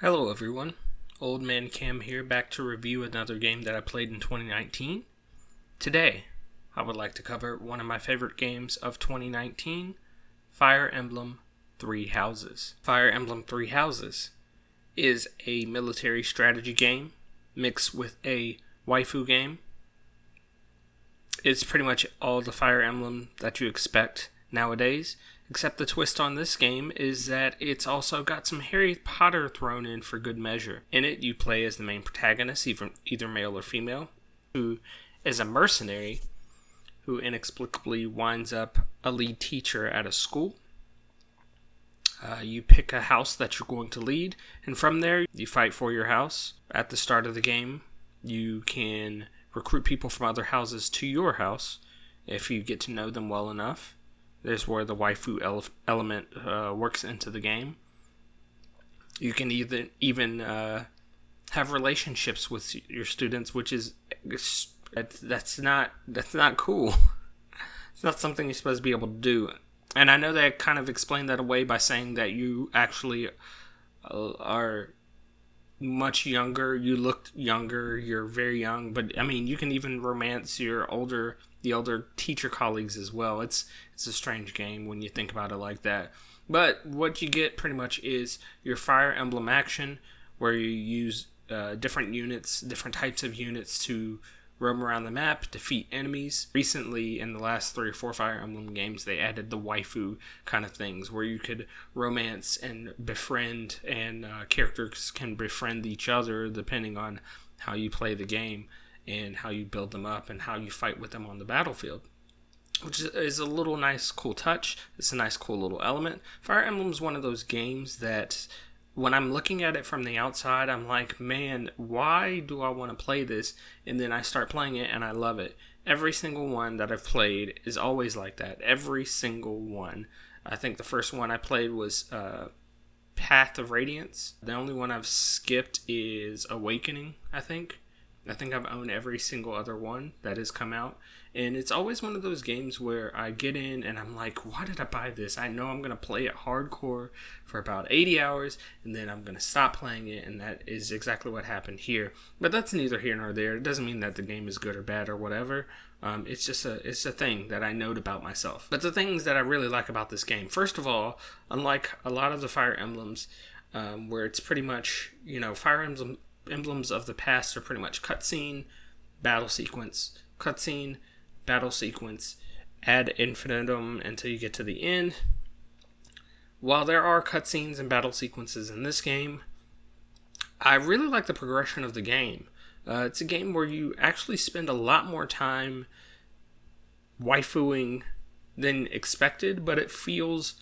Hello everyone, Old Man Cam here, back to review another game that I played in 2019. Today, I would like to cover one of my favorite games of 2019, Fire Emblem Three Houses. Fire Emblem Three Houses is a military strategy game mixed with a waifu game. It's pretty much all the Fire Emblem that you expect nowadays, except the twist on this game is that it's also got some Harry Potter thrown in for good measure. In it, you play as the main protagonist, either male or female, who is a mercenary who inexplicably winds up a lead teacher at a school. You pick a house that you're going to lead, and from there, you fight for your house. At the start of the game, you can recruit people from other houses to your house if you get to know them well enough. There's where the waifu element works into the game. You can even have relationships with your students, which is that's not cool. It's not something you're supposed to be able to do. And I know they kind of explained that away by saying that you actually are much younger. You look younger. You're very young. But I mean, you can even romance the older teacher colleagues as well. It's a strange game when you think about it like that. But what you get pretty much is your Fire Emblem action, where you use different types of units to roam around the map, defeat enemies. Recently, in the last 3 or 4 Fire Emblem games, they added the waifu kind of things, where you could romance and befriend, and characters can befriend each other depending on how you play the game and how you build them up and how you fight with them on the battlefield, which is a little nice, cool touch. It's a nice, cool little element. Fire Emblem is one of those games that when I'm looking at it from the outside, I'm like, man, why do I want to play this? And then I start playing it and I love it. Every single one that I've played is always like that. Every single one. I think the first one I played was Path of Radiance. The only one I've skipped is Awakening, I think. I've owned every single other one that has come out. And it's always one of those games where I get in and I'm like, why did I buy this? I know I'm going to play it hardcore for about 80 hours and then I'm going to stop playing it. And that is exactly what happened here. But that's neither here nor there. It doesn't mean that the game is good or bad or whatever. It's a thing that I note about myself. But the things that I really like about this game, first of all, unlike a lot of the Fire Emblems, where it's pretty much, Fire Emblems of the past are pretty much cutscene, battle sequence, cutscene, battle sequence, ad infinitum until you get to the end. While there are cutscenes and battle sequences in this game, I really like the progression of the game. It's a game where you actually spend a lot more time waifuing than expected, but it feels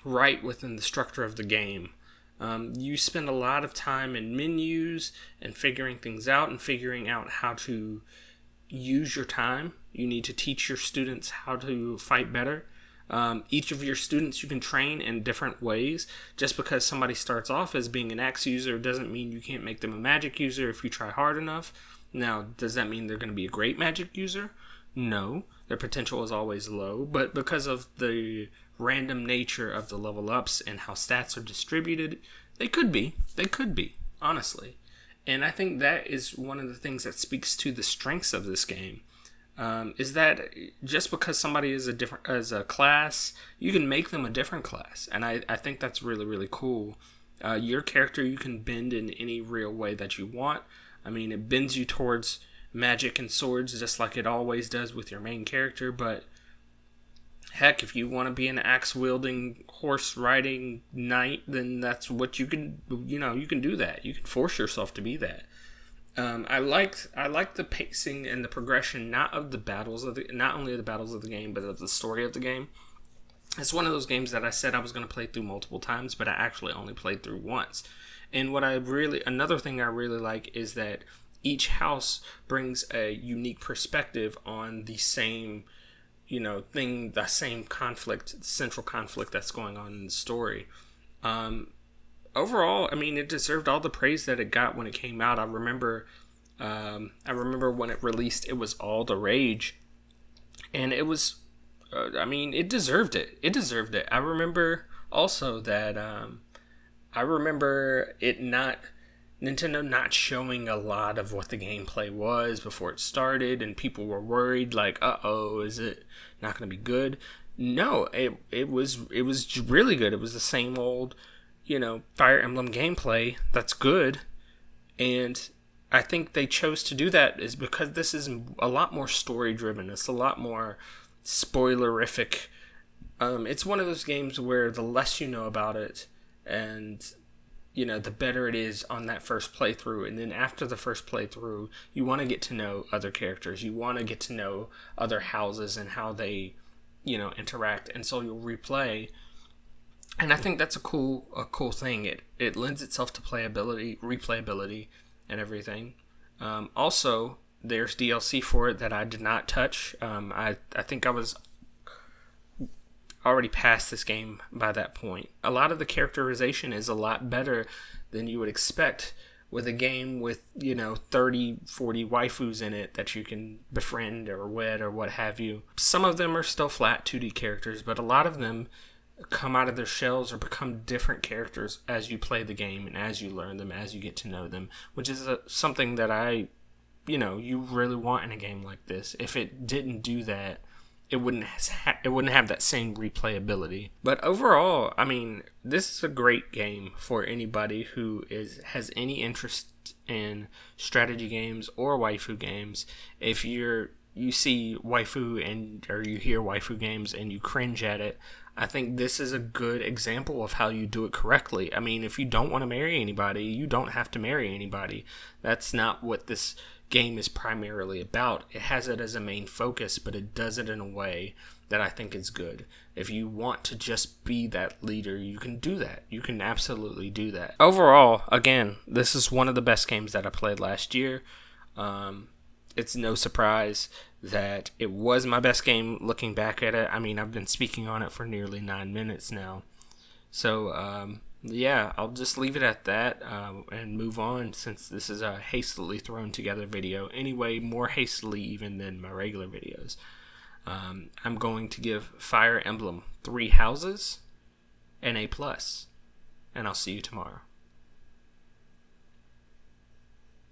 right within the structure of the game. You spend a lot of time in menus and figuring things out and figuring out how to use your time. You need to teach your students how to fight better. Each of your students you can train in different ways. Just because somebody starts off as being an axe user doesn't mean you can't make them a magic user if you try hard enough. Now, does that mean they're going to be a great magic user? No, their potential is always low, but because of the random nature of the level ups and how stats are distributed, they could be, honestly. And I think that is one of the things that speaks to the strengths of this game, is that just because somebody is as a class, you can make them a different class. And I think that's really, really cool. Your character you can bend in any real way that you want. I mean, it bends you towards magic and swords just like it always does with your main character, but heck, if you want to be an axe-wielding, horse-riding knight, then that's what you can do that. You can force yourself to be that. I like the pacing and the progression, not only the battles of the game, but of the story of the game. It's one of those games that I said I was going to play through multiple times, but I actually only played through once. And another thing I really like is that each house brings a unique perspective on the same the same central conflict that's going on in the story. Overall, I mean, it deserved all the praise that it got when it came out. I remember when it released, it was all the rage, and it was, it deserved it. I remember also that I remember Nintendo not showing a lot of what the gameplay was before it started, and people were worried, like, uh-oh, is it not going to be good? No, it was really good. It was the same old, Fire Emblem gameplay that's good, and I think they chose to do that is because this is a lot more story driven. It's a lot more spoilerific. It's one of those games where the less you know about it, and the better it is on that first playthrough. And then after the first playthrough, you want to get to know other characters. You want to get to know other houses and how they, interact. And so you'll replay. And I think that's a cool thing. It lends itself to replayability, and everything. Also, there's DLC for it that I did not touch. I think I was already past this game by that point. A lot of the characterization is a lot better than you would expect with a game with 30 40 waifus in it that you can befriend or wed or what have you. Some of them are still flat 2D characters, but a lot of them come out of their shells or become different characters as you play the game and as you learn them, as you get to know them, which is something that you really want in a game like this. If it didn't do that, it wouldn't have that same replayability. But overall, I mean, this is a great game for anybody who has any interest in strategy games or waifu games. If you see waifu or you hear waifu games and you cringe at it, I think this is a good example of how you do it correctly. I mean, if you don't want to marry anybody, you don't have to marry anybody. That's not what this game is primarily about. It has it as a main focus, but it does it in a way that I think is good. If you want to just be that leader, you can do that. You can absolutely do that. Overall, again, this is one of the best games that I played last year. It's no surprise that it was my best game looking back at it. I mean, I've been speaking on it for nearly 9 minutes now. So, yeah, I'll just leave it at that and move on, since this is a hastily thrown together video. Anyway, more hastily even than my regular videos. I'm going to give Fire Emblem 3 houses and A+. And I'll see you tomorrow.